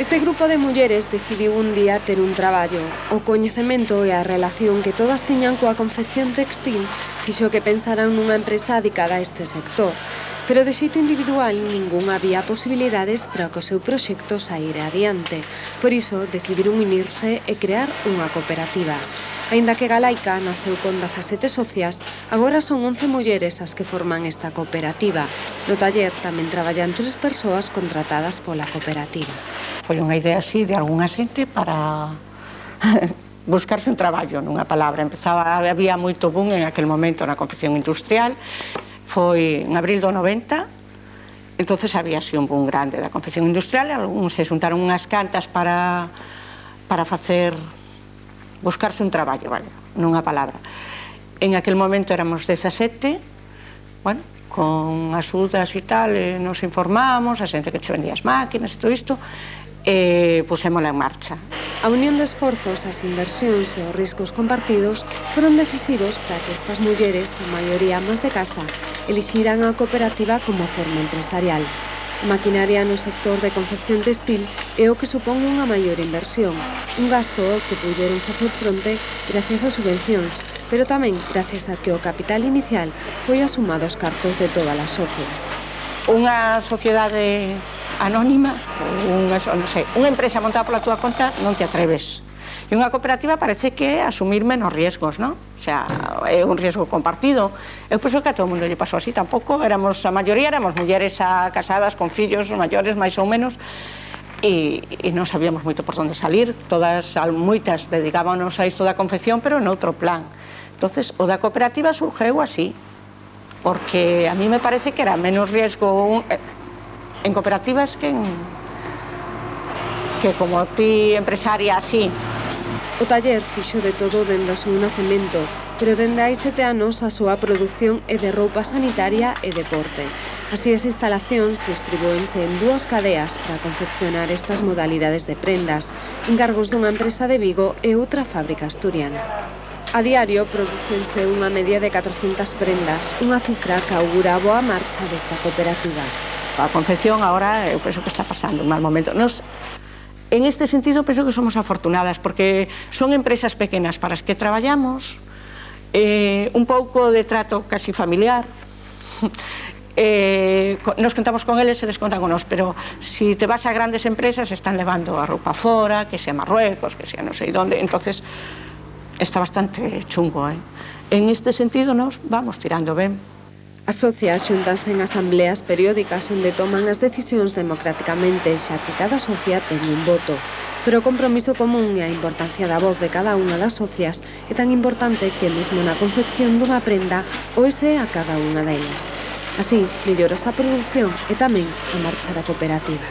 Este grupo de mulleres decidiu un día ter un traballo. O coñecemento e a relación que todas tiñan coa confección textil fixo que pensaran nunha empresa dedicada a este sector. Pero de xeito individual ningún había posibilidades para que o seu proxecto saíra adiante. Por iso decidiron unirse e crear unha cooperativa. Aínda que Galaica naceu con 17 socias, agora son 11 mulleres as que forman esta cooperativa. No taller tamén traballan 3 persoas contratadas pola cooperativa. Foi unha idea así de algunha xente para buscarse un traballo, nunha palabra. Había moito boom en aquel momento na confección industrial. Foi en abril do 90, entonces había así un boom grande da confección industrial. Algúns se xuntaron unhas cantas para buscarse un traballo, vale, nunha palabra. En aquel momento éramos 17, bueno, con axudas e tal, nos informamos, a xente que che vendía as máquinas e todo isto, e pusémola en marcha. A unión de esforzos, as inversións e os riscos compartidos foron decisivos para que estas mulleres, a maioría amas de casa, elixiran a cooperativa como forma empresarial. A maquinaria no sector de confección textil é o que supón unha maior inversión, un gasto ao que puderon facer fronte gracias a subvencións, pero tamén gracias a que o capital inicial foi asumado aos cartos de todas as socias. Unha sociedade anónima, unha empresa montada pola túa conta, non te atreves. E unha cooperativa parece que é asumir menos riesgos, non? O sea, é un riesgo compartido. Eu penso que a todo o mundo lle pasou así. Tampouco éramos, a maioría éramos mulleres casadas con fillos maiores, máis ou menos, e non sabíamos moito por onde salir. Moitas dedicábamos a isto da confección, pero noutro plan. Entonces, o da cooperativa surgeu así, porque a mí me parece que era menos riesgo en cooperativas que como ti empresaria así. O taller fixo de todo dende o seu nacemento, pero dende hai 7 anos a súa produción é de roupa sanitaria e deporte. Así as instalacións distribúense en 2 cadeas para confeccionar estas modalidades de prendas, encargos dunha empresa de Vigo e outra fábrica asturiana. A diario producense unha media de 400 prendas, unha cifra que augura a boa marcha desta cooperativa. A confección agora eu penso que está pasando un mal momento. En este sentido, penso que somos afortunadas, porque son empresas pequenas para as que traballamos, un pouco de trato casi familiar, nos contamos con eles e eles contan con nós, pero se te vas a grandes empresas están levando a roupa fora, que sea Marruecos, que sea non sei onde, entonces está bastante chungo. En este sentido, nos vamos tirando ben. As socias xuntanse en asambleas periódicas onde toman as decisións democráticamente, xa que cada socia ten un voto. Pero o compromiso común e a importancia da voz de cada unha das socias é tan importante que mesmo na confección dunha prenda oese a cada unha delas. Así, melloras a produción e tamén a marcha da cooperativa.